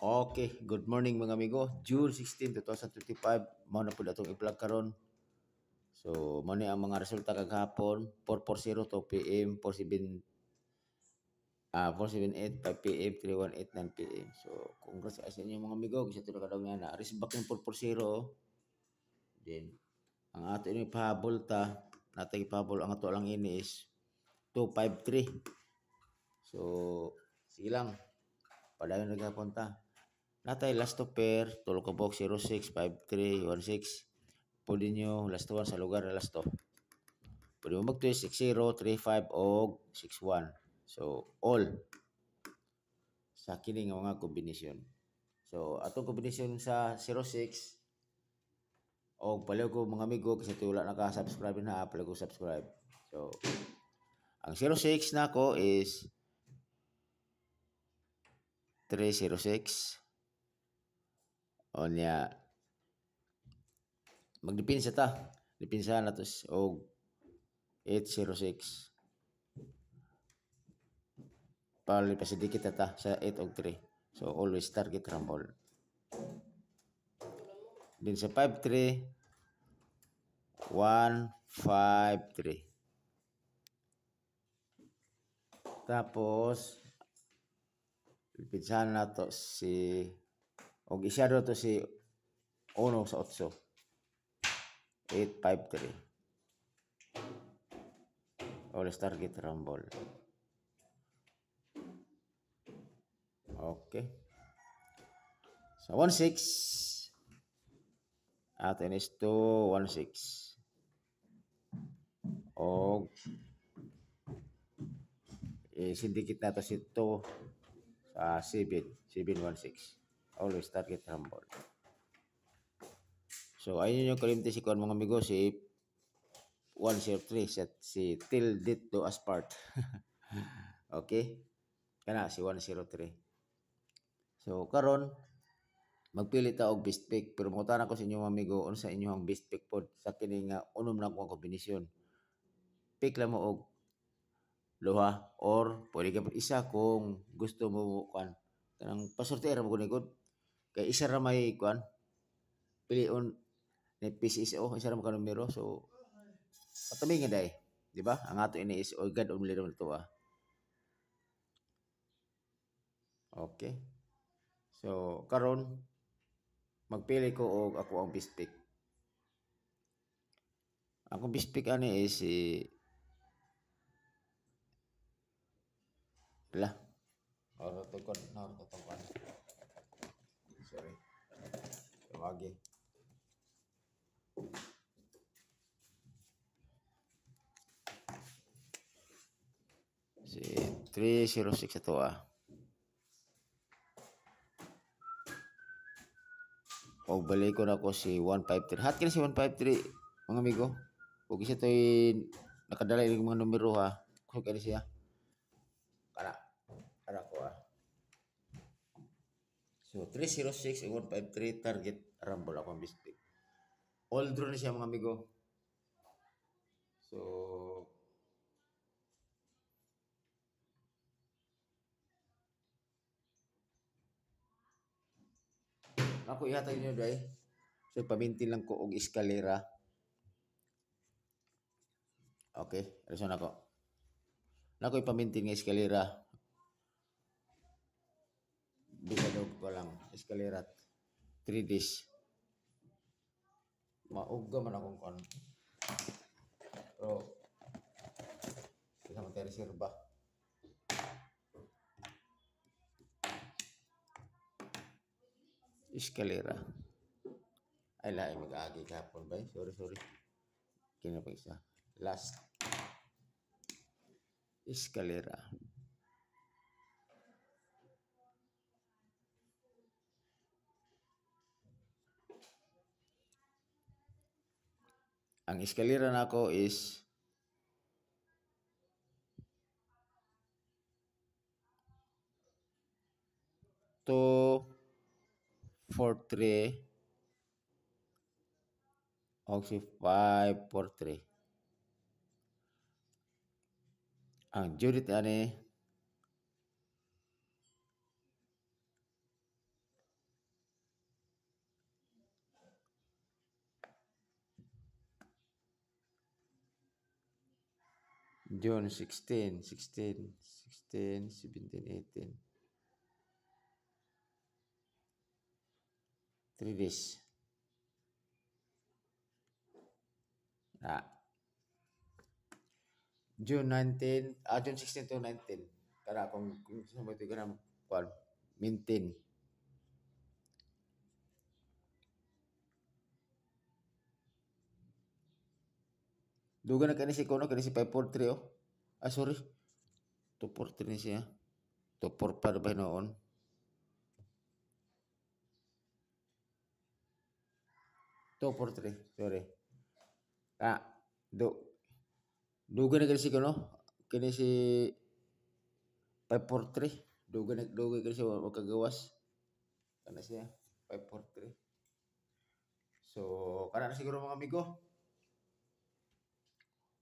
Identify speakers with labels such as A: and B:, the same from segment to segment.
A: Okay, good morning mga amigo. June 16, 2025, mao na pud atong i-vlog karon. So, mao ni ang mga resulta kagahapon, 4:40 to PM, 478 5 PM, 318 9 PM. So, congrats sa inyo mga amigo, kasi ito na kadaw nga na. Risbak yung 4:40. Then, ang ato ini pahabol ta, natay pahabol ang ato lang ini is 253. So, sige lang. Padayon na gahapon ta. Natay last to pair, tulog ka box 065316. Pwede nyo last to 1 sa lugar na last to. Pwede mo mag-twist 60, 35 o 61. So, all sa kini nga mga kombinasyon. So, atong kombinasyon sa 06 o palaw ko mga amigo kasi wala naka-subscribe na palaw ko subscribe. So, ang 06 na ko is 306. O niya, magdipinsa ta. Dipinsa na to o 806. Pali pasidikit ta sa 8 og 3. So always target rumble. Din sa 53 153. Tapos pinsahan na to si og isa to si 1 sa 8. 853. Always target rumble. Okay. So 16 ato is 216. Og sindikit na to si 2 sa 716. Always target rumble. So ayun yung kalimti si mga amigo si 103 set si till date do as part. Okay? Kana si 103. So karon magpili ta og best pick, pero mangutana ko sa inyo mga amigo unsa inyong best pick pod sa kini nga unom lang ko kombinasyon. Pick lang mo og duha or pwede ka isa kung gusto mo kan kanang pasortera mo gud kay isa ra may kuan pilion ni PCSO isa ra mo ka numero. So patami nga day, di ba? Ang ato ini is God only naman ito Okay. So karon magpili ko og ako ang best pick. Ako best pick ani is si lah. Oro to kon na to kon. Sorry. Tawagi. Si 306 ito O balik ko na ko si 153. Hat kini si 153 mga amigo. Ug isa toy nakadala yung mga numero Kung kani siya. Kana ko So 306 and 153 target rumble ako ang best pick. All draw na siya mga amigo. So ako ihatag niyo day. So pamintin lang ko og eskalera. Okay, reason ako. Nako ipamintin nga eskalera. Bisado ko lang eskalera 3 days. Mauga man akong kon. Pero kita materi reserva. Eskalera. Ay lahi mag-agi kahapon ba? Sorry. Kina pa isa. Last. Eskalera. Ang eskalera nako is 243 o si 543. Ang Judith ani June 16, 16, 16, 17, 18. 3 days. Ah, June 19, June 16 to 19. Kaya kung sa mo ito ka na, maintain. Duga na kani si Kono, kani si 543 oh. Ah, sorry. 243 ni siya. 245 ba noon? Two, four, three. Sorry. Ah, duga na kani si Kono, kani si 543. Duga kani siya magkagawas. Kana siya, 543. So, kana na siguro mga amigo.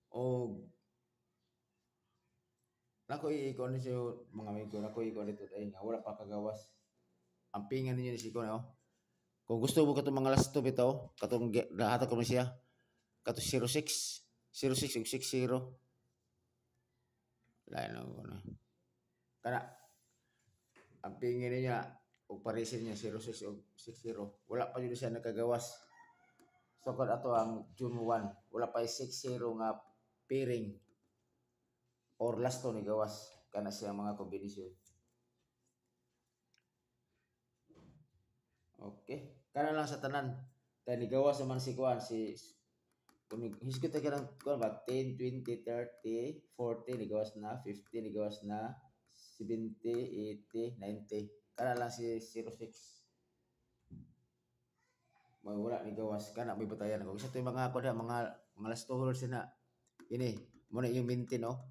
A: O nako i-ikaw ni siya mga amigo, nako i-ikaw nito dahil nga wala pa kagawas. Ang pingan ninyo ni si Kono, oh. Kung gusto mo katong mga last two bitaw, katong nahata ko na siya, katong 06, 06 ug 60. Lain na ko na. Kana, ang pingin niya, o parisin niya 06 o 60. Wala pa yun siya nakagawas. So, kung ato ang June 1, wala pa yung 60 nga pairing or last to ni gawas. Kana siya mga kombinasyon. Okay. Kana lang sa tanan. Tayo ni gawas naman si Kuan, si kung hiskot ka ng kuan ba 10, 20, 30, 40 ni gawas na, 50 ni gawas na, 70, 80, 90. Kana lang si 06. Wala ni gawas kana may batayan ko. Isa to yung mga kuan mga last two holders na. Ini mo na yung maintain oh.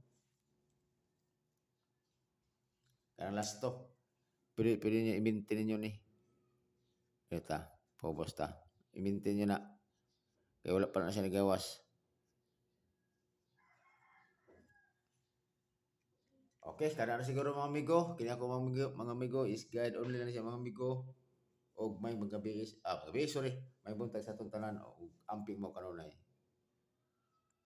A: Kana last to. Pwede niyo i-maintain niyo ni. Eta, paubos ta. I-maintain niyo na. Kaya wala pa na siya nagawas. Okay, kana na siguro mga amigo. Kini ako mga amigo is guide only na siya mga amigo. Og may magabi is, sorry. May buntag sa itong tanan. Og amping mo kanunay.